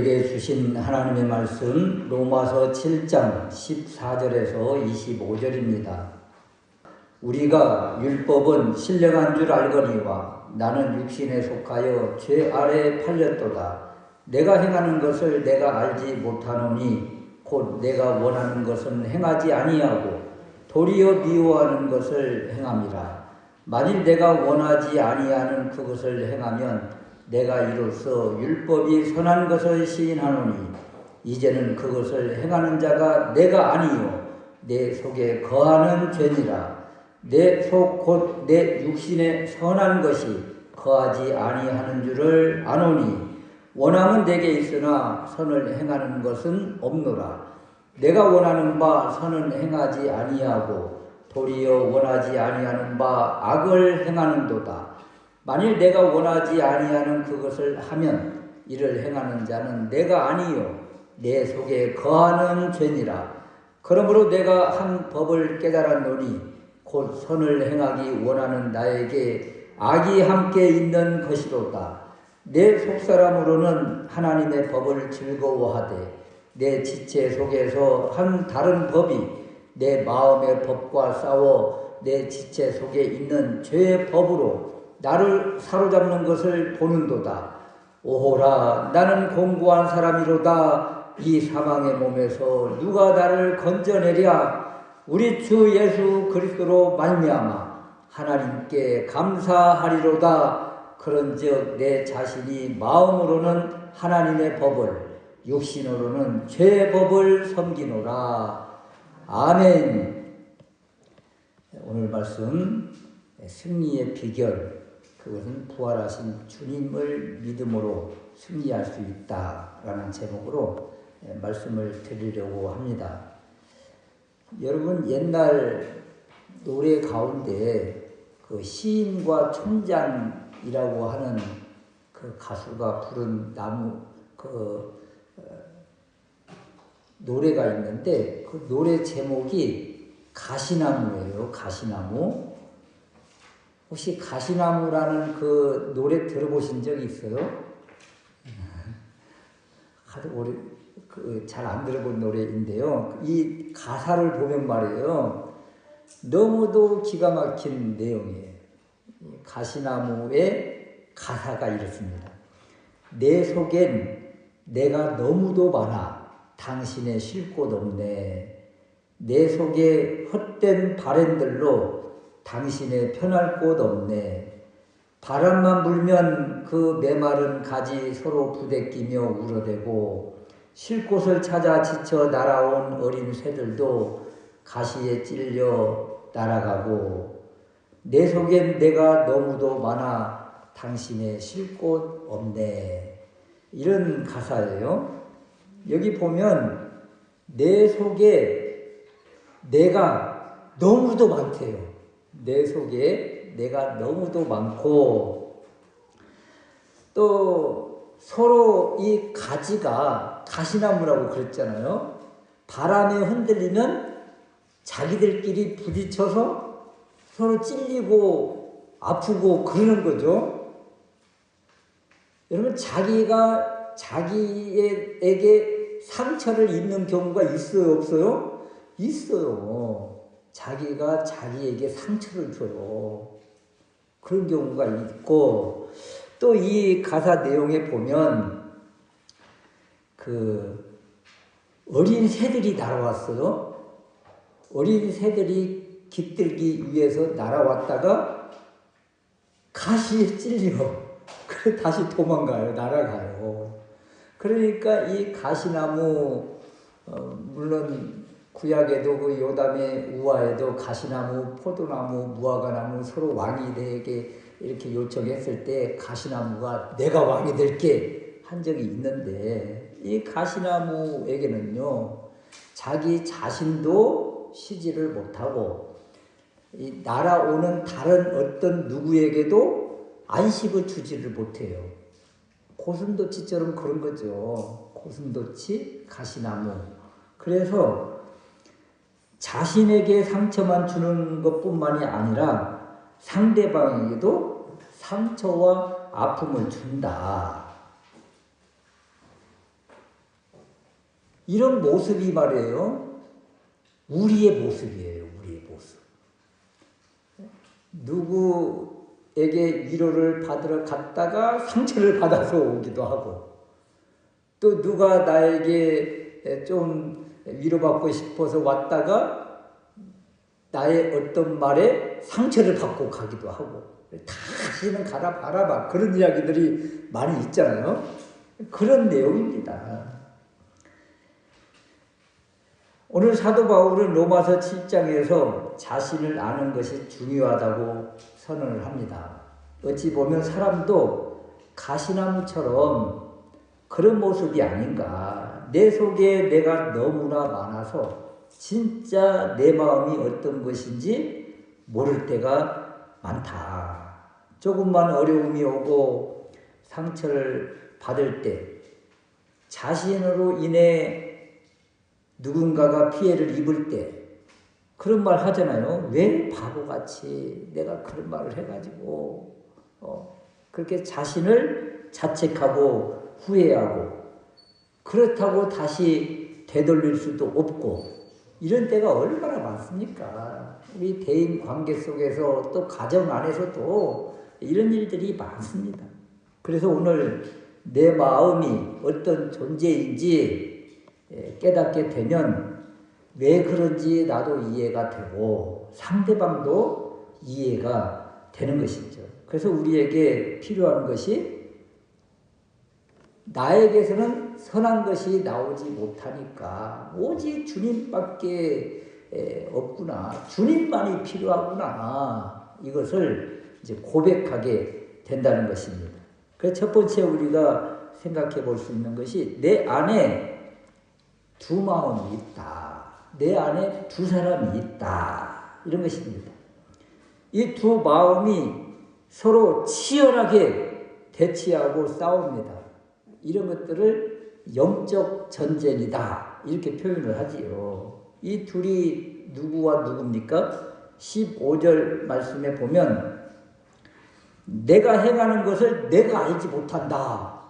우리에게 주신 하나님의 말씀 로마서 7장 14절에서 25절입니다. 우리가 율법은 신령한 줄 알거니와 나는 육신에 속하여 죄 아래 팔렸도다. 내가 행하는 것을 내가 알지 못하노니 곧 내가 원하는 것은 행하지 아니하고 도리어 미워하는 것을 행함이라. 만일 내가 원하지 아니하는 그것을 행하면 내가 이로써 율법이 선한 것을 시인하노니 이제는 그것을 행하는 자가 내가 아니요 내 속에 거하는 죄니라. 내 속 곧 내 육신에 선한 것이 거하지 아니하는 줄을 아노니 원함은 내게 있으나 선을 행하는 것은 없노라. 내가 원하는 바 선은 행하지 아니하고 도리어 원하지 아니하는 바 악을 행하는도다. 만일 내가 원하지 아니하는 그것을 하면 이를 행하는 자는 내가 아니요 내 속에 거하는 죄니라. 그러므로 내가 한 법을 깨달았노니 곧 선을 행하기 원하는 나에게 악이 함께 있는 것이로다. 내 속사람으로는 하나님의 법을 즐거워하되 내 지체 속에서 한 다른 법이 내 마음의 법과 싸워 내 지체 속에 있는 죄의 법으로 나를 사로잡는 것을 보는도다. 오호라, 나는 공고한 사람이로다. 이 사망의 몸에서 누가 나를 건져내랴. 우리 주 예수 그리스도로 말미암아 하나님께 감사하리로다. 그런즉 내 자신이 마음으로는 하나님의 법을, 육신으로는 죄의 법을 섬기노라. 아멘. 오늘 말씀 승리의 비결, 그것은 부활하신 주님을 믿음으로 승리할 수 있다라는 제목으로 말씀을 드리려고 합니다. 여러분, 옛날 노래 가운데 그 시인과 촌장이라고 하는 그 가수가 부른 노래가 있는데 그 노래 제목이 가시나무예요. 가시나무. 혹시 가시나무라는 그 노래 들어보신 적 있어요? 잘 안 들어본 노래인데요. 이 가사를 보면 말이에요. 너무도 기가 막힌 내용이에요. 가시나무의 가사가 이렇습니다. 내 속엔 내가 너무도 많아 당신의 쉴 곳 없네. 내 속에 헛된 바램들로 당신의 편할 곳 없네. 바람만 불면 그 메마른 가지 서로 부대끼며 울어대고 쉴 곳을 찾아 지쳐 날아온 어린 새들도 가시에 찔려 날아가고 내 속엔 내가 너무도 많아 당신의 쉴 곳 없네. 이런 가사예요. 여기 보면 내 속에 내가 너무도 많대요. 내 속에 내가 너무도 많고 또 서로 이 가지가 가시나무라고 그랬잖아요. 바람에 흔들리면 자기들끼리 부딪혀서 서로 찔리고 아프고 그러는 거죠. 여러분, 자기가 자기에게 상처를 입는 경우가 있어요, 없어요? 있어요. 자기가 자기에게 상처를 줘요. 그런 경우가 있고, 또 이 가사 내용에 보면 그 어린 새들이 날아왔어요. 어린 새들이 깃들기 위해서 날아왔다가 가시에 찔려. 그래 다시 도망가요. 날아가요. 그러니까 이 가시나무, 물론 구약에도 그 요담의 우화에도 가시나무, 포도나무, 무화과나무 서로 왕이 되게 이렇게 요청했을 때 가시나무가 내가 왕이 될게 한 적이 있는데 이 가시나무에게는요 자기 자신도 쉬지를 못하고 이 날아오는 다른 어떤 누구에게도 안식을 주지를 못해요. 고슴도치처럼 그런 거죠. 고슴도치, 가시나무. 그래서 자신에게 상처만 주는 것뿐만이 아니라 상대방에게도 상처와 아픔을 준다. 이런 모습이 말이에요. 우리의 모습이에요. 우리의 모습. 누구에게 위로를 받으러 갔다가 상처를 받아서 오기도 하고, 또 누가 나에게 좀 위로받고 싶어서 왔다가 나의 어떤 말에 상처를 받고 가기도 하고, 다시는 가라 바라봐, 그런 이야기들이 많이 있잖아요. 그런 내용입니다. 오늘 사도 바울은 로마서 7장에서 자신을 아는 것이 중요하다고 선언을 합니다. 어찌 보면 사람도 가시나무처럼 그런 모습이 아닌가. 내 속에 내가 너무나 많아서 진짜 내 마음이 어떤 것인지 모를 때가 많다. 조금만 어려움이 오고 상처를 받을 때 자신으로 인해 누군가가 피해를 입을 때 그런 말 하잖아요. 왜 바보같이 내가 그런 말을 해가지고 그렇게 자신을 자책하고 후회하고, 그렇다고 다시 되돌릴 수도 없고, 이런 때가 얼마나 많습니까? 우리 대인 관계 속에서 또 가정 안에서도 이런 일들이 많습니다. 그래서 오늘 내 마음이 어떤 존재인지 깨닫게 되면 왜 그런지 나도 이해가 되고 상대방도 이해가 되는 것이죠. 그래서 우리에게 필요한 것이, 나에게서는 선한 것이 나오지 못하니까 오직 주님밖에 없구나, 주님만이 필요하구나, 이것을 이제 고백하게 된다는 것입니다. 그래서 첫 번째 우리가 생각해 볼 수 있는 것이, 내 안에 두 마음이 있다, 내 안에 두 사람이 있다, 이런 것입니다. 이 두 마음이 서로 치열하게 대치하고 싸웁니다. 이런 것들을 영적 전쟁이다, 이렇게 표현을 하지요. 이 둘이 누구와 누굽니까? 15절 말씀에 보면 내가 행하는 것을 내가 알지 못한다.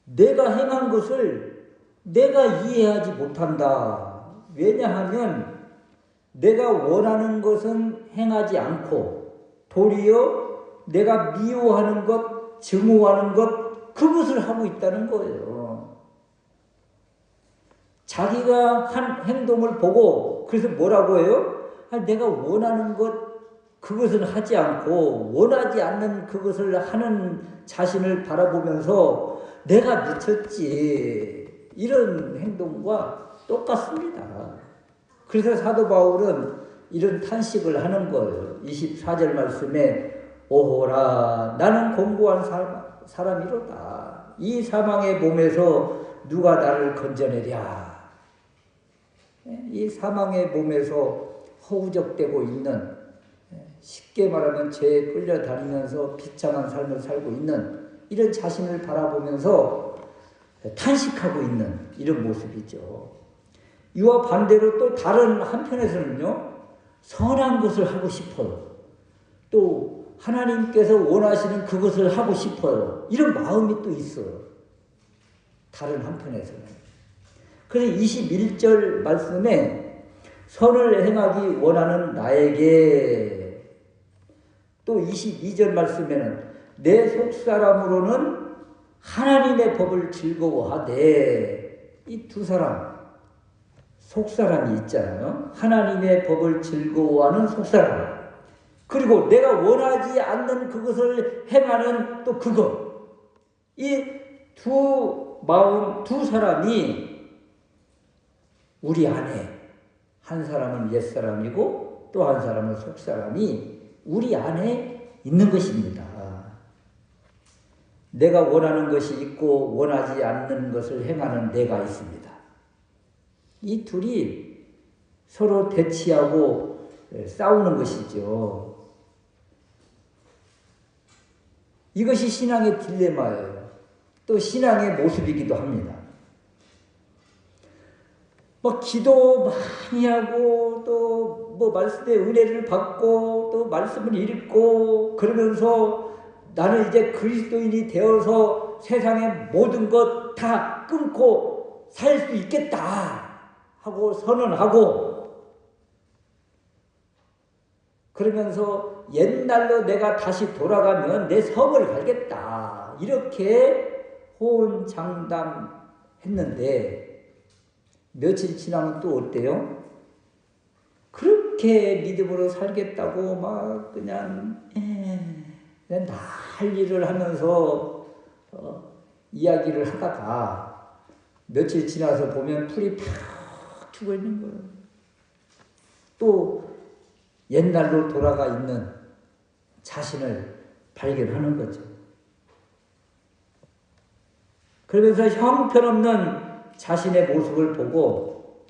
내가 행한 것을 내가 이해하지 못한다. 왜냐하면 내가 원하는 것은 행하지 않고 도리어 내가 미워하는 것, 증오하는 것, 그것을 하고 있다는 거예요. 자기가 한 행동을 보고 그래서 뭐라고 해요? 내가 원하는 것, 그것을 하지 않고 원하지 않는 그것을 하는 자신을 바라보면서 내가 미쳤지, 이런 행동과 똑같습니다. 그래서 사도 바울은 이런 탄식을 하는 거예요. 24절 말씀에 오호라 나는 공고한 사람이로다. 이 사망의 몸에서 누가 나를 건져내랴. 이 사망의 몸에서 허우적대고 있는, 쉽게 말하면 죄에 끌려다니면서 비참한 삶을 살고 있는 이런 자신을 바라보면서 탄식하고 있는 이런 모습이죠. 이와 반대로 또 다른 한편에서는요, 선한 것을 하고 싶어요. 또 하나님께서 원하시는 그것을 하고 싶어요. 이런 마음이 또 있어요. 다른 한편에서는. 그래서 21절 말씀에 선을 행하기 원하는 나에게, 또 22절 말씀에는 내 속사람으로는 하나님의 법을 즐거워하되, 이 두 사람, 속사람이 있잖아요. 하나님의 법을 즐거워하는 속사람, 그리고 내가 원하지 않는 그것을 행하는 또 그것, 이 두 마음, 두 사람이 우리 안에, 한 사람은 옛사람이고 또 한 사람은 속사람이 우리 안에 있는 것입니다. 내가 원하는 것이 있고 원하지 않는 것을 행하는 내가 있습니다. 이 둘이 서로 대치하고 싸우는 것이죠. 이것이 신앙의 딜레마예요. 또 신앙의 모습이기도 합니다. 막 기도 많이 하고 또 뭐 말씀의 은혜를 받고 또 말씀을 읽고 그러면서 나는 이제 그리스도인이 되어서 세상의 모든 것 다 끊고 살 수 있겠다 하고 선언하고, 그러면서 옛날로 내가 다시 돌아가면 내 성을 갈겠다 이렇게 호언장담했는데, 며칠 지나면 또 어때요? 그렇게 믿음으로 살겠다고 막 그냥 난리를 하면서 이야기를 하다가 며칠 지나서 보면 풀이 팍 죽어 있는 거예요. 또 옛날로 돌아가 있는 자신을 발견하는 거죠. 그러면서 형편없는 자신의 모습을 보고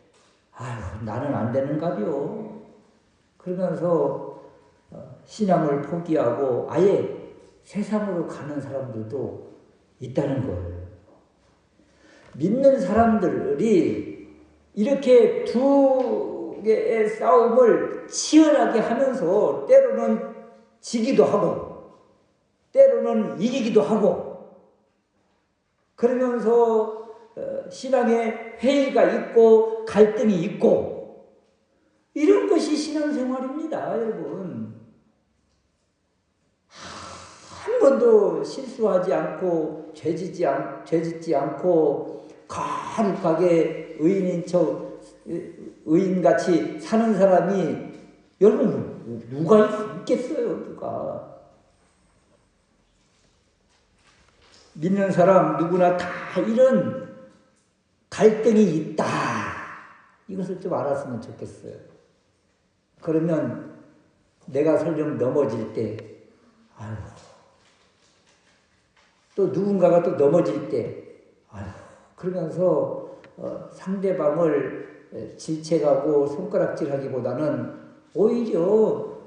아유, 나는 안 되는가벼. 그러면서 신앙을 포기하고 아예 세상으로 가는 사람들도 있다는 거예요. 믿는 사람들이 이렇게 두 개의 싸움을 치열하게 하면서 때로는 지기도 하고 때로는 이기기도 하고, 그러면서 신앙에 회의가 있고 갈등이 있고, 이런 것이 신앙생활입니다, 여러분. 한 번도 실수하지 않고 죄짓지 않고 거룩하게 의인같이 사는 사람이 여러분 누가 있겠어요? 누가? 믿는 사람 누구나 다 이런 갈등이 있다, 이것을 좀 알았으면 좋겠어요. 그러면 내가 설령 넘어질 때, 아유, 또 누군가가 또 넘어질 때, 아유, 그러면서 상대방을 질책하고 손가락질하기보다는 오히려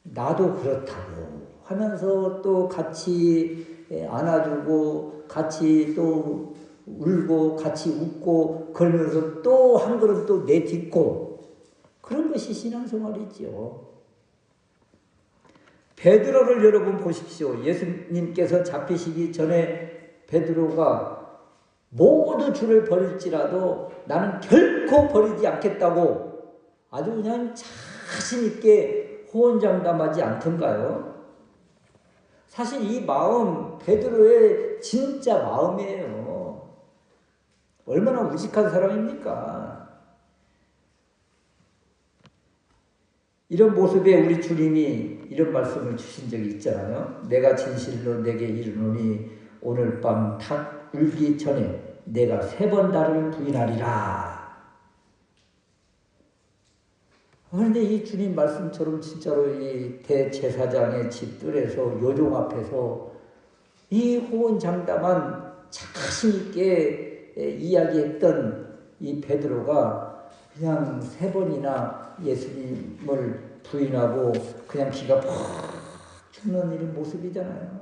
나도 그렇다고 하면서 또 같이 안아주고 같이 또 울고 같이 웃고 그러면서 또 한 걸음 또 내딛고, 그런 것이 신앙생활이지요. 베드로를 여러분 보십시오. 예수님께서 잡히시기 전에 베드로가 모두 주를 버릴지라도 나는 결코 버리지 않겠다고 아주 그냥 자신 있게 호언장담하지 않던가요? 사실 이 마음 베드로의 진짜 마음이에요. 얼마나 우직한 사람입니까? 이런 모습에 우리 주님이 이런 말씀을 주신 적이 있잖아요. 내가 진실로 내게 이르노니 오늘 밤 닭 울기 전에 내가 3번 나를 부인하리라. 그런데 이 주님 말씀처럼 진짜로 이 대제사장의 집들에서 요종 앞에서 이 호언장담한 자신 있게 이야기했던 이 베드로가 그냥 3번이나 예수님을 부인하고 그냥 기가 팍 죽는 이런 모습이잖아요.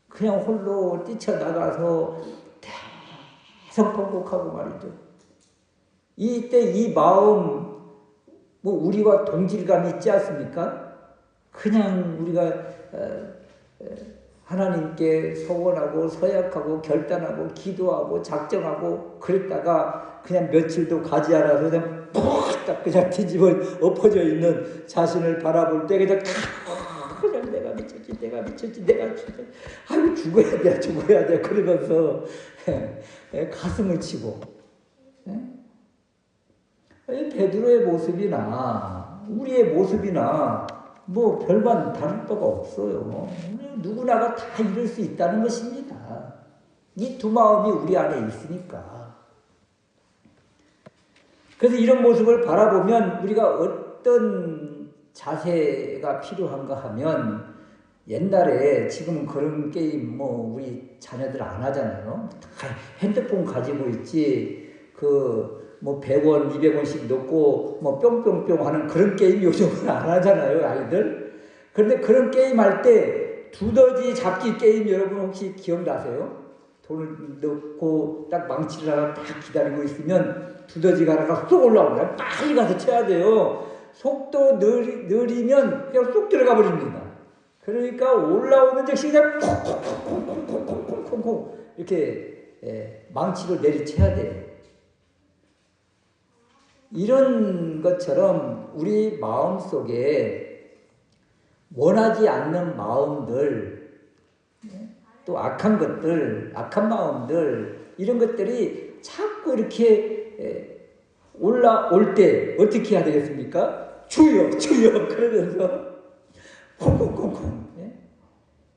그냥 홀로 뛰쳐나가서 계속 번복하고 말이죠. 이때 이 마음, 뭐 우리와 동질감이 있지 않습니까? 그냥 우리가 하나님께 서원하고 서약하고 결단하고 기도하고 작정하고 그랬다가 그냥 며칠도 가지 않아서 그냥 푹딱 그냥 뒤집어 엎어져 있는 자신을 바라볼 때 그냥 내가 미쳤지 아유 죽어야 돼 그러면서 가슴을 치고, 베드로의 모습이나 우리의 모습이나 뭐 별반 다를 바가 없어요. 누구나가 다 이럴 수 있다는 것입니다. 이 두 마음이 우리 안에 있으니까. 그래서 이런 모습을 바라보면 우리가 어떤 자세가 필요한가 하면, 옛날에 지금은 그런 게임 뭐 우리 자녀들 안 하잖아요. 다 핸드폰 가지고 있지. 뭐 100원, 200원씩 넣고 뭐 뿅뿅뿅 하는 그런 게임 요즘은 안 하잖아요, 아이들. 그런데 그런 게임 할 때 두더지 잡기 게임 여러분 혹시 기억나세요? 돈을 넣고 딱 망치를 하나 딱 기다리고 있으면 두더지가 하나가 쏙 올라옵니다. 빨리 가서 쳐야 돼요. 속도 느리면 그냥 쏙 들어가 버립니다. 그러니까 올라오는 즉시 그냥 콩콩콩콩콩콩콩 이렇게 망치로 내리쳐야 돼요. 이런 것처럼 우리 마음속에 원하지 않는 마음들, 또 악한 것들, 악한 마음들, 이런 것들이 자꾸 이렇게 올라올 때 어떻게 해야 되겠습니까? 주여 주여 그러면서 콩콩콩콩,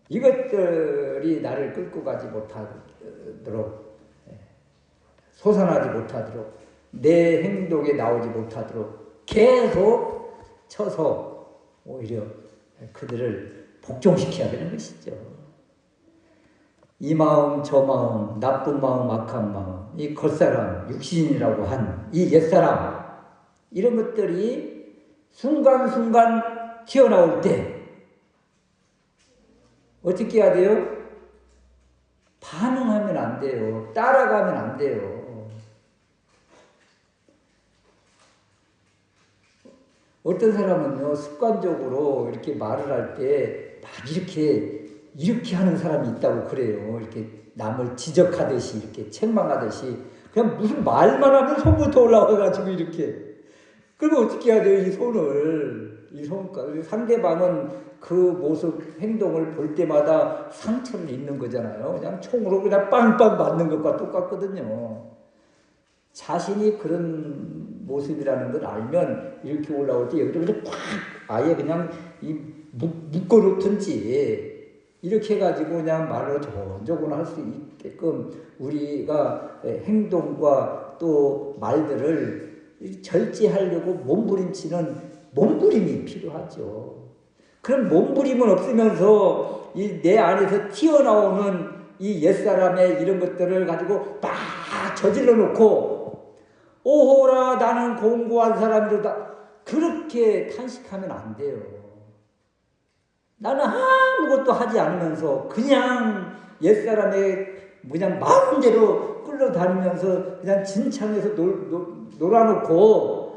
이것들이 나를 끌고 가지 못하도록, 솟아나지 못하도록, 내 행동에 나오지 못하도록 계속 쳐서 오히려 그들을 복종시켜야 되는 것이죠. 이 마음 저 마음, 나쁜 마음 악한 마음, 이 겉사람 육신이라고 한 이 옛사람, 이런 것들이 순간순간 튀어나올 때 어떻게 해야 돼요? 반응하면 안 돼요. 따라가면 안 돼요. 어떤 사람은요, 습관적으로 이렇게 말을 할 때 막 이렇게 하는 사람이 있다고 그래요. 이렇게 남을 지적하듯이, 이렇게 책망하듯이. 그냥 무슨 말만 하면 손부터 올라와가지고 이렇게. 그러면 어떻게 해야 돼요? 이 손가락. 상대방은 그 모습, 행동을 볼 때마다 상처를 입는 거잖아요. 그냥 총으로 그냥 빵빵 맞는 것과 똑같거든요. 자신이 그런 모습이라는 걸 알면 이렇게 올라올 때 여기를 그냥 팍 아예 그냥 묶어놓든지 이렇게 해가지고 그냥 말로 조곤조곤 할 수 있게끔 우리가 행동과 또 말들을 절제하려고 몸부림치는 몸부림이 필요하죠. 그런 몸부림은 없으면서 이 내 안에서 튀어나오는 이 옛사람의 이런 것들을 가지고 막 저질러 놓고 오호라 나는 공고한 사람이로다 그렇게 탄식하면 안 돼요. 나는 아무것도 하지 않으면서 그냥 옛사람의 그냥 마음대로 끌려다니면서 그냥 진창에서 놀아놓고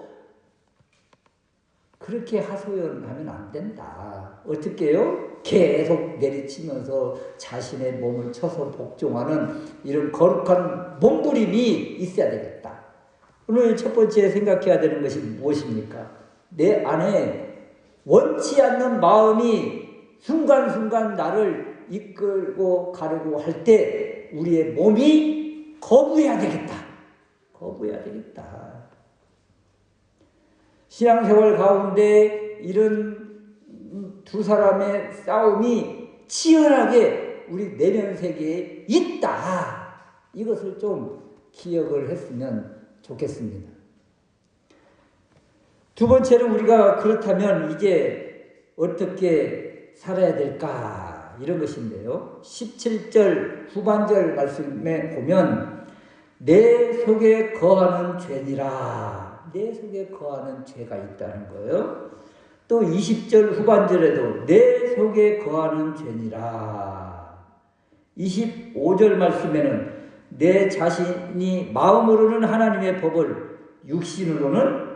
그렇게 하소연하면 안 된다. 어떻게 해요? 계속 내리치면서 자신의 몸을 쳐서 복종하는 이런 거룩한 몸부림이 있어야 되겠다. 오늘 첫 번째 생각해야 되는 것이 무엇입니까? 내 안에 원치 않는 마음이 순간순간 나를 이끌고 가려고 할 때 우리의 몸이 거부해야 되겠다. 거부해야 되겠다. 신앙생활 가운데 이런 두 사람의 싸움이 치열하게 우리 내면 세계에 있다. 이것을 좀 기억을 했으면 좋겠습니다. 두 번째는 우리가 그렇다면 이제 어떻게 살아야 될까 이런 것인데요. 17절 후반절 말씀에 보면 내 속에 거하는 죄니라. 내 속에 거하는 죄가 있다는 거예요. 또 20절 후반절에도 내 속에 거하는 죄니라. 25절 말씀에는 내 자신이 마음으로는 하나님의 법을 육신으로는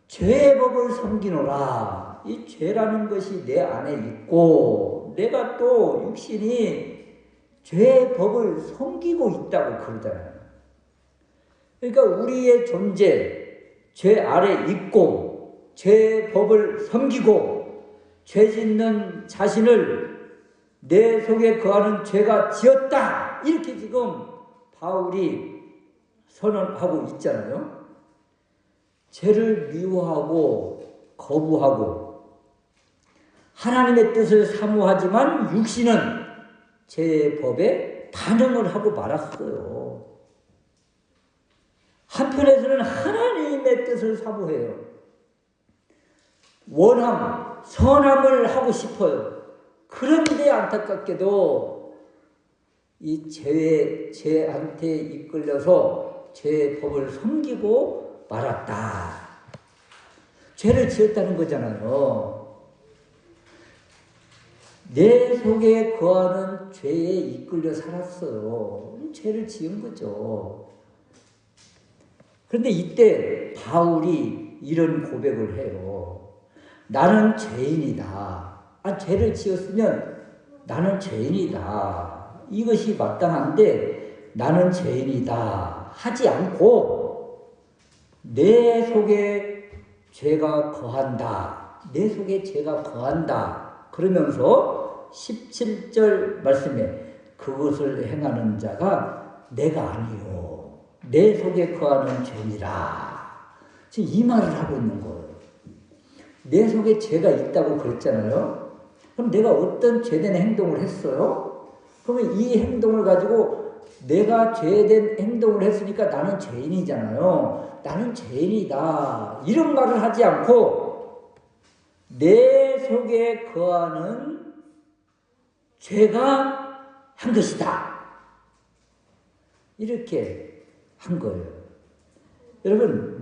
죄의 법을 섬기노라. 이 죄라는 것이 내 안에 있고 내가 또 육신이 죄의 법을 섬기고 있다고 그러잖아요. 그러니까 우리의 존재, 죄 아래 있고 죄의 법을 섬기고 죄 짓는 자신을 내 속에 거하는 죄가 지었다. 이렇게 지금 바울이 선언하고 있잖아요. 죄를 미워하고 거부하고 하나님의 뜻을 사모하지만 육신은 죄의 법에 반응을 하고 말았어요. 한편에서는 하나님의 뜻을 사모해요. 원함, 선함을 하고 싶어요. 그런데 안타깝게도 이 죄한테 이끌려서 죄의 법을 섬기고 말았다. 죄를 지었다는 거잖아요. 내 속에 거하는 죄에 이끌려 살았어요. 죄를 지은 거죠. 그런데 이때 바울이 이런 고백을 해요. 나는 죄인이다. 죄를 지었으면 나는 죄인이다. 이것이 마땅한데 나는 죄인이다 하지 않고 내 속에 죄가 거한다. 내 속에 죄가 거한다. 그러면서 17절 말씀에 그것을 행하는 자가 내가 아니요 내 속에 거하는 죄니라. 지금 이 말을 하고 있는 거예요. 내 속에 죄가 있다고 그랬잖아요. 그럼 내가 어떤 죄된 행동을 했어요? 그러면 이 행동을 가지고 내가 죄된 행동을 했으니까 나는 죄인이잖아요. 나는 죄인이다. 이런 말을 하지 않고 내 속에 거하는 죄가 한 것이다. 이렇게 한 거예요. 여러분,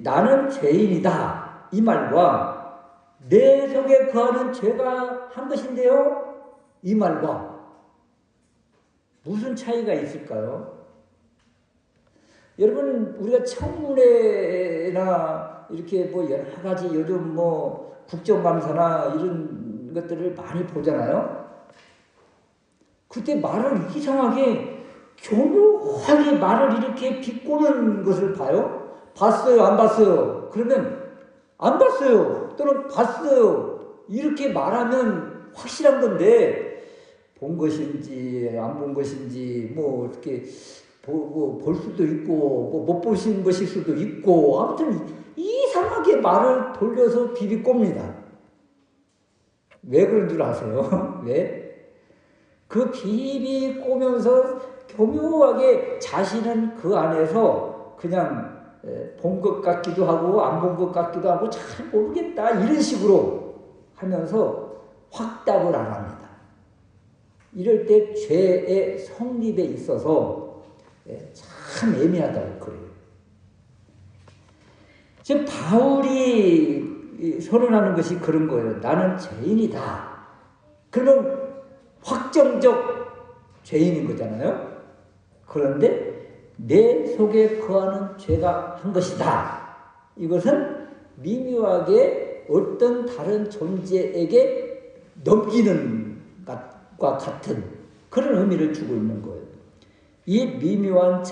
나는 죄인이다. 이 말과 내 속에 거하는 죄가 한 것인데요. 이 말과 무슨 차이가 있을까요? 여러분, 우리가 청문회나 이렇게 뭐 여러 가지 요즘 뭐 국정감사나 이런 것들을 많이 보잖아요. 그때 말을 이상하게 교묘하게 말을 이렇게 비꼬는 것을 봐요. 봤어요, 안 봤어요? 그러면 안 봤어요. 또는 봤어요. 이렇게 말하면 확실한 건데 본 것인지 안 본 것인지 뭐 이렇게 볼 수도 있고 못 보신 것일 수도 있고 아무튼 이상하게 말을 돌려서 비비꼽니다. 왜 그런 줄 아세요? 왜? 그 비비꼬면서 교묘하게 자신은 그 안에서 그냥 본 것 같기도 하고 안 본 것 같기도 하고 잘 모르겠다 이런 식으로 하면서 확답을 안 합니다. 이럴 때 죄의 성립에 있어서 참 애매하다고 그래요. 지금 바울이 선언하는 것이 그런 거예요. 나는 죄인이다. 그러면 확정적 죄인인 거잖아요. 그런데 내 속에 거하는 죄가 한 것이다. 이것은 미묘하게 어떤 다른 존재에게 넘기는 것과 같은 그런 의미를 주고 있는 거예요. 이 미묘한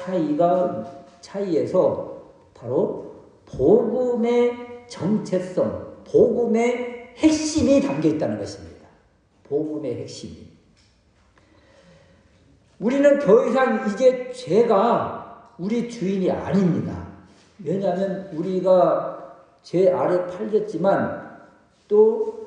차이에서 바로 복음의 정체성, 복음의 핵심이 담겨 있다는 것입니다. 복음의 핵심이. 우리는 더 이상 이제 죄가 우리 주인이 아닙니다. 왜냐하면 우리가 죄 아래 팔렸지만 또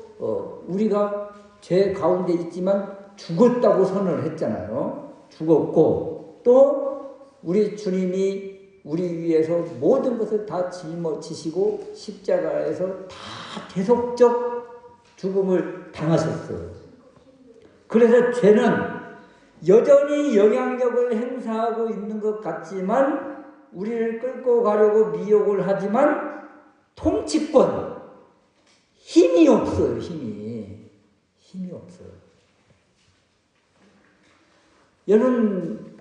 우리가 죄 가운데 있지만 죽었다고 선언을 했잖아요. 죽었고 또 우리 주님이 우리 위해서 모든 것을 다 짊어지시고 십자가에서 다 대속적 죽음을 당하셨어요. 그래서 죄는 여전히 영향력을 행사하고 있는 것 같지만 우리를 끌고 가려고 미혹을 하지만 통치권, 힘이 없어요. 힘이 없어요. 여러분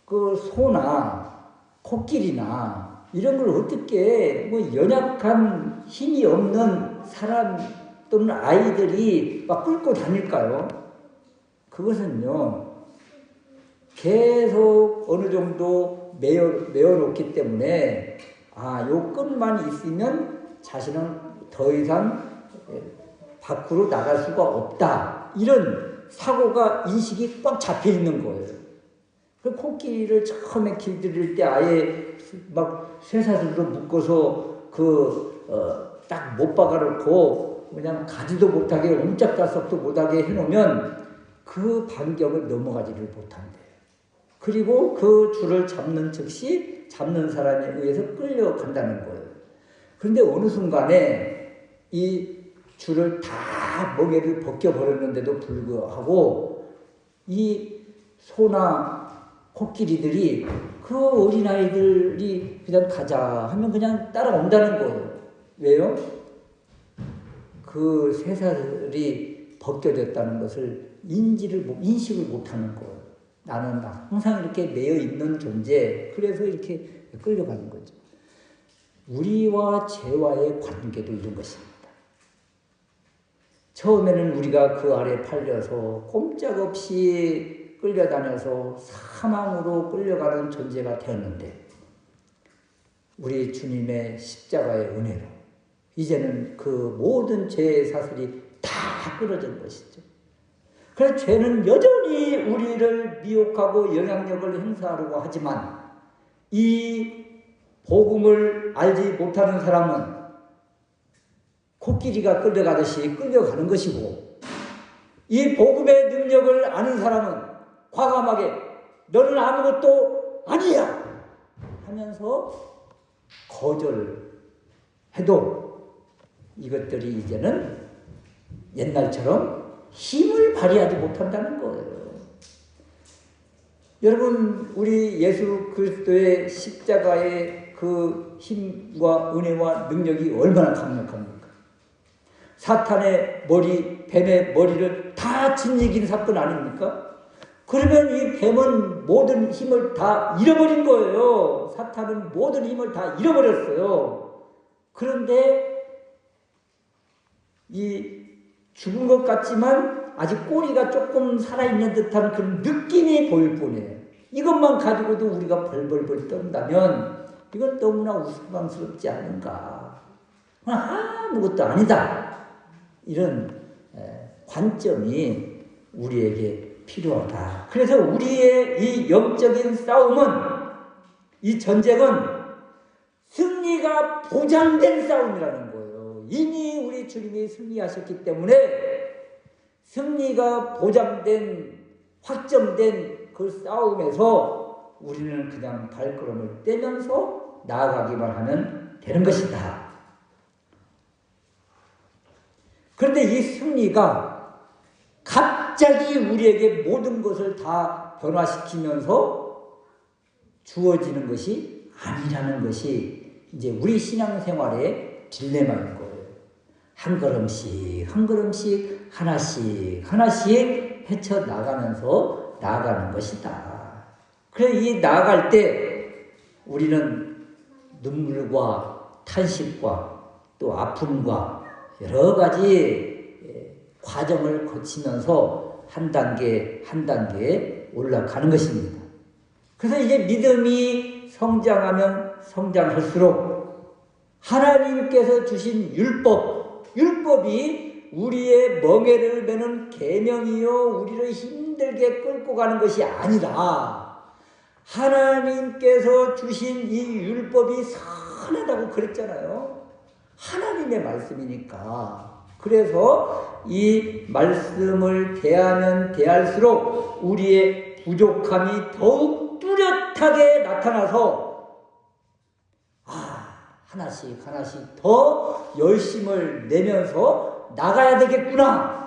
그 소나 코끼리나 이런 걸 어떻게 뭐 연약한 힘이 없는 사람 또는 아이들이 막 끌고 다닐까요? 그것은요 계속 어느 정도 메어놓기 때문에 요 끈만 있으면 자신은 더 이상 밖으로 나갈 수가 없다. 이런 사고가 인식이 꽉 잡혀 있는 거예요. 그 코끼리를 처음에 길들일 때 아예 막 쇠사슬로 묶어서 딱 못 박아놓고 그냥 가지도 못하게 옴짝달싹도 못하게 해놓으면 그 반경을 넘어가지를 못한대요. 그리고 그 줄을 잡는 즉시 잡는 사람에 의해서 끌려간다는 거예요. 그런데 어느 순간에 이 줄을 다 멍에를 벗겨버렸는데도 불구하고 이 소나 코끼리들이 그 어린아이들이 그냥 가자 하면 그냥 따라온다는 거예요. 왜요? 그 쇠사슬이 벗겨졌다는 것을 인식을 못하는 거예요. 나는 항상 이렇게 매여 있는 존재, 그래서 이렇게 끌려가는 거죠. 우리와 죄와의 관계도 이런 것입니다. 처음에는 우리가 그 아래 팔려서 꼼짝없이 끌려다녀서 사망으로 끌려가는 존재가 되었는데 우리 주님의 십자가의 은혜로 이제는 그 모든 죄의 사슬이 다 끊어진 것이죠. 그래서 죄는 여전히 우리를 미혹하고 영향력을 행사하려고 하지만 이 복음을 알지 못하는 사람은 코끼리가 끌려가듯이 끌려가는 것이고 이 복음의 능력을 아는 사람은 과감하게 너는 아무것도 아니야 하면서 거절해도 이것들이 이제는 옛날처럼 힘을 발휘하지 못한다는 거예요. 여러분, 우리 예수 그리스도의 십자가의 그 힘과 은혜와 능력이 얼마나 강력합니까? 사탄의 머리, 뱀의 머리를 다 짓이긴 사건 아닙니까? 그러면 이 뱀은 모든 힘을 다 잃어버린 거예요. 사탄은 모든 힘을 다 잃어버렸어요. 그런데 이 죽은 것 같지만 아직 꼬리가 조금 살아있는 듯한 그런 느낌이 보일 뿐이에요. 이것만 가지고도 우리가 벌벌벌 떤다면 이건 너무나 우스꽝스럽지 않은가. 아무것도 아니다. 이런 관점이 우리에게 필요하다. 그래서 우리의 이 영적인 싸움은, 이 전쟁은 승리가 보장된 싸움이라는 거예요. 이미 우리 주님이 승리하셨기 때문에 승리가 보장된, 확정된 그 싸움에서 우리는 그냥 발걸음을 떼면서 나아가기만 하면 되는 것이다. 그런데 이 승리가 갑자기 우리에게 모든 것을 다 변화시키면서 주어지는 것이 아니라는 것이 이제 우리 신앙생활의 딜레마인 거예요. 한 걸음씩 한 걸음씩 하나씩 하나씩 헤쳐나가면서 나아가는 것이다. 그래서 이 나아갈 때 우리는 눈물과 탄식과 또 아픔과 여러 가지 과정을 거치면서 한 단계 한 단계 올라가는 것입니다. 그래서 이제 믿음이 성장하면 성장할수록 하나님께서 주신 율법이 우리의 멍에를 매는 계명이요 우리를 힘들게 끌고 가는 것이 아니라 하나님께서 주신 이 율법이 선하다고 그랬잖아요. 하나님의 말씀이니까. 그래서 이 말씀을 대하면 대할수록 우리의 부족함이 더욱 뚜렷하게 나타나서 하나씩 하나씩 더 열심을 내면서 나가야 되겠구나.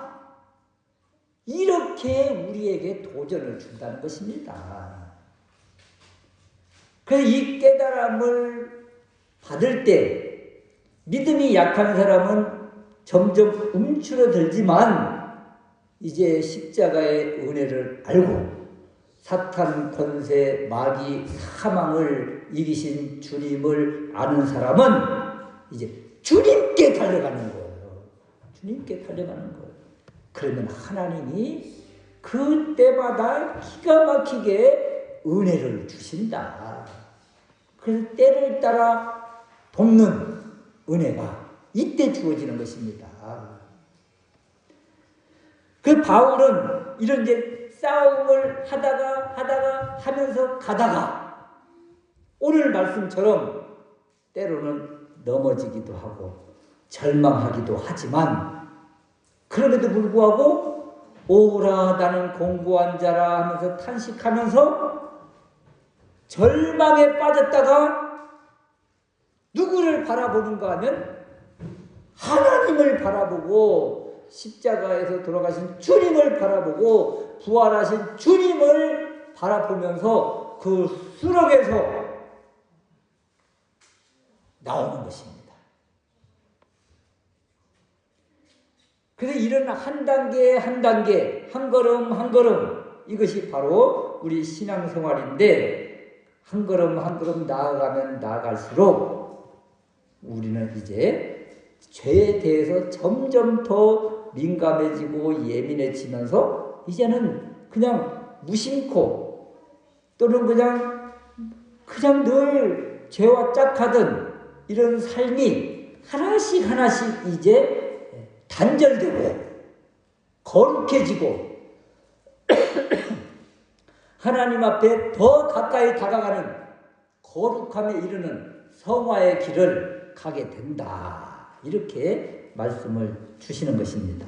이렇게 우리에게 도전을 준다는 것입니다. 그래서 이 깨달음을 받을 때 믿음이 약한 사람은 점점 움츠러들지만 이제 십자가의 은혜를 알고 사탄 권세, 마귀, 사망을 이기신 주님을 아는 사람은 이제 주님께 달려가는 거예요. 주님께 달려가는 거예요. 그러면 하나님이 그때마다 기가 막히게 은혜를 주신다. 그래서 때를 따라 돕는 은혜가 이때 주어지는 것입니다. 그 바울은 이런 이제 싸움을 하다가 하면서 가다가 오늘 말씀처럼 때로는 넘어지기도 하고 절망하기도 하지만 그럼에도 불구하고 오라 나는 공고한 자라 하면서 탄식하면서 절망에 빠졌다가 누구를 바라보는가 하면 하나님을 바라보고 십자가에서 돌아가신 주님을 바라보고 부활하신 주님을 바라보면서 그 수렁에서 나오는 것입니다. 그래서 이런 한 단계 한 단계 한 걸음 한 걸음 이것이 바로 우리 신앙생활인데 한 걸음 한 걸음 나아가면 나아갈수록 우리는 이제 죄에 대해서 점점 더 민감해지고 예민해지면서 이제는 그냥 무심코 또는 그냥 늘 죄와 짝하던 이런 삶이 하나씩 이제 단절되고 거룩해지고 하나님 앞에 더 가까이 다가가는 거룩함에 이르는 성화의 길을 가게 된다. 이렇게 말씀을 주시는 것입니다.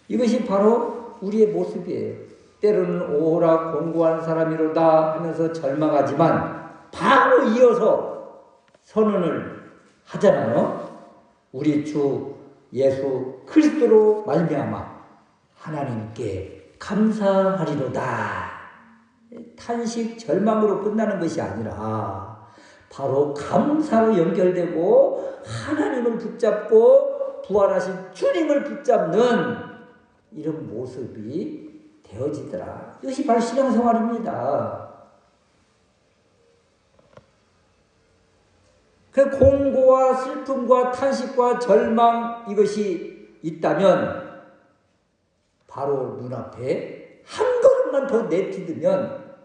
이것이 바로 우리의 모습이에요. 때로는 오호라 공고한 사람이로다 하면서 절망하지만 바로 이어서 선언을 하잖아요. 우리 주 예수 그리스도로 말미암아 하나님께 감사하리로다. 탄식 절망으로 끝나는 것이 아니라 바로 감사로 연결되고 하나님을 붙잡고 부활하신 주님을 붙잡는 이런 모습이 되어지더라. 이것이 바로 신앙생활입니다. 그 공고와 슬픔과 탄식과 절망 이것이 있다면 바로 눈앞에 한 걸음만 더 내딛으면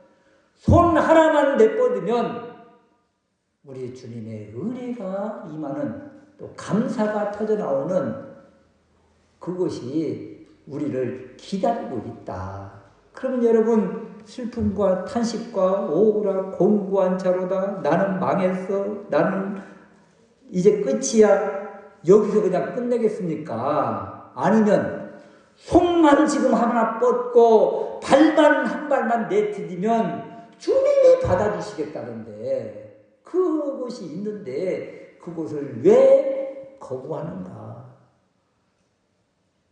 손 하나만 내뻗으면 우리 주님의 은혜가 임하는 또 감사가 터져나오는 그것이 우리를 기다리고 있다. 그러면 여러분 슬픔과 탄식과 오라 공고한 자로다. 나는 망했어. 나는 이제 끝이야. 여기서 그냥 끝내겠습니까? 아니면 손만 지금 하나 뻗고 발만 한 발만 내디디면 주님이 받아주시겠다는데 그것이 있는데 그것을 왜 거부하는가?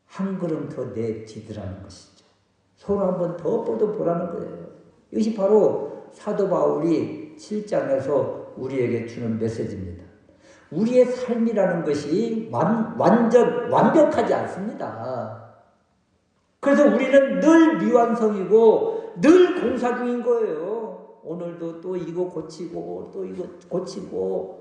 한 걸음 더 내디드라는 것이죠. 손 한번 더 뻗어보라는 거예요. 이것이 바로 사도 바울이 7장에서 우리에게 주는 메시지입니다. 우리의 삶이라는 것이 완벽하지 않습니다. 그래서 우리는 늘 미완성이고 늘 공사 중인 거예요. 오늘도 또 이거 고치고 또 이거 고치고.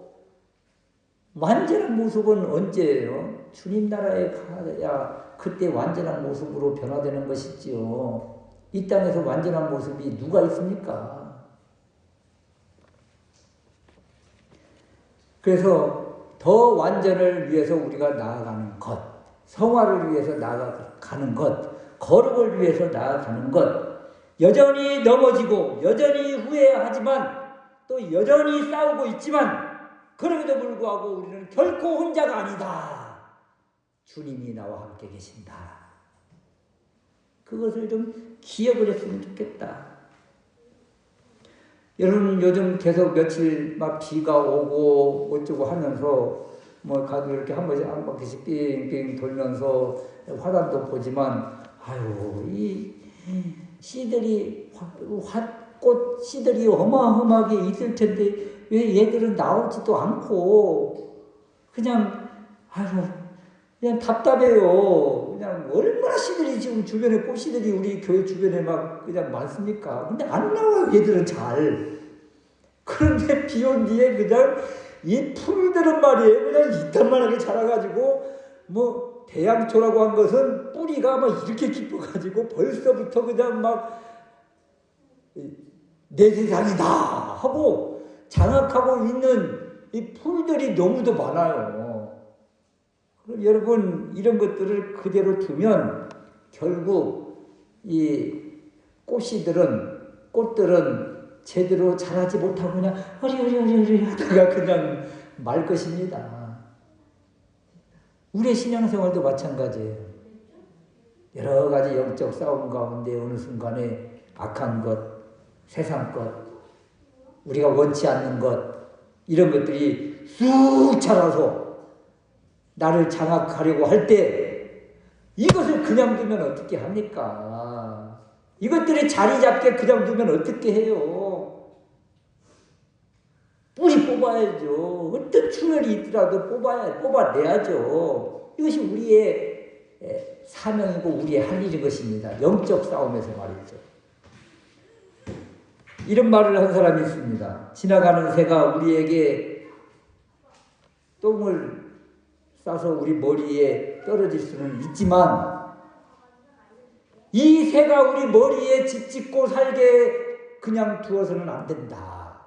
완전한 모습은 언제예요? 주님 나라에 가야 그때 완전한 모습으로 변화되는 것이지요. 이 땅에서 완전한 모습이 누가 있습니까? 그래서 더 완전을 위해서 우리가 나아가는 것, 성화를 위해서 나아가는 것, 거룩을 위해서 나아가는 것, 여전히 넘어지고 여전히 후회하지만 또 여전히 싸우고 있지만 그럼에도 불구하고 우리는 결코 혼자가 아니다. 주님이 나와 함께 계신다. 그것을 좀 기억을 했으면 좋겠다. 여러분 요즘 계속 며칠 막 비가 오고 어쩌고 하면서 뭐 가도 이렇게 한 바퀴씩 빙빙 돌면서 화단도 보지만 아유 이 씨들이 꽃 씨들이 어마어마하게 있을 텐데 왜 얘들은 나오지도 않고 그냥 답답해요. 그냥 얼마나 씨들이 지금 주변에 꽃씨들이 우리 교회 주변에 막 그냥 많습니까? 근데 안 나와요. 얘들은 잘. 그런데 비 온 뒤에 그냥 이 풀들은 말이에요. 그냥 이딴만하게 자라가지고 뭐 대양초라고 한 것은 뿌리가 막 이렇게 깊어가지고 벌써부터 그냥 막 내 세상이다 하고 장악하고 있는 이 풀들이 너무도 많아요. 그럼 여러분 이런 것들을 그대로 두면 결국 이 꽃들은 제대로 자라지 못하고 그냥 허리허리 하다가 그냥 말 것입니다. 우리의 신앙생활도 마찬가지예요. 여러 가지 영적 싸움 가운데 어느 순간에 악한 것, 세상 것, 우리가 원치 않는 것 이런 것들이 쑥 자라서 나를 장악하려고 할 때 이것을 그냥 두면 어떻게 합니까? 이것들이 자리 잡게 그냥 두면 어떻게 해요? 뿌리 뽑아야죠. 어떤 충혈이 있더라도 뽑아내야죠. 이것이 우리의 사명이고 우리의 할 일인 것입니다. 영적 싸움에서 말이죠. 이런 말을 한 사람이 있습니다. 지나가는 새가 우리에게 똥을 싸서 우리 머리에 떨어질 수는 있지만 이 새가 우리 머리에 집 짓고 살게 그냥 두어서는 안 된다.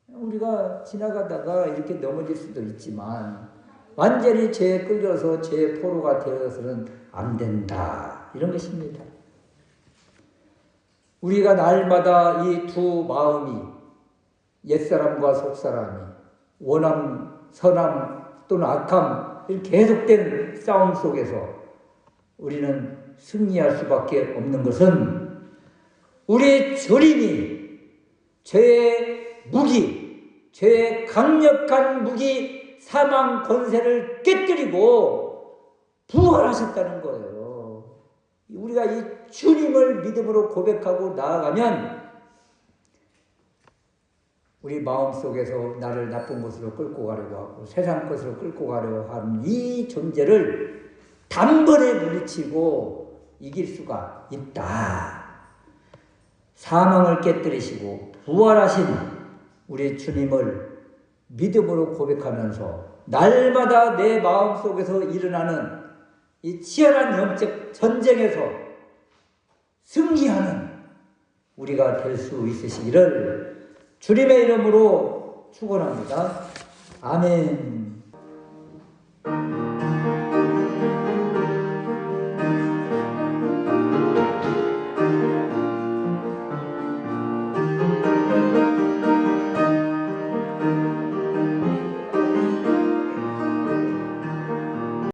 우리가 지나가다가 이렇게 넘어질 수도 있지만 완전히 죄에 끌려서 죄의 포로가 되어서는 안 된다. 이런 것입니다. 우리가 날마다 이 두 마음이 옛사람과 속사람이 원함, 선함 또는 악함 이런 계속된 싸움 속에서 우리는 승리할 수밖에 없는 것은 우리 주님이 죄의 무기, 죄의 강력한 무기 사망 권세를 깨뜨리고 부활하셨다는 거예요. 우리가 이 주님을 믿음으로 고백하고 나아가면 우리 마음속에서 나를 나쁜 곳으로 끌고 가려고 하고 세상 것으로 끌고 가려고 하는 이 존재를 단번에 물리치고 이길 수가 있다. 사망을 깨뜨리시고 부활하신 우리 주님을 믿음으로 고백하면서 날마다 내 마음속에서 일어나는 이 치열한 영적 전쟁에서 승리하는 우리가 될 수 있으시기를 주님의 이름으로 축원합니다. 아멘.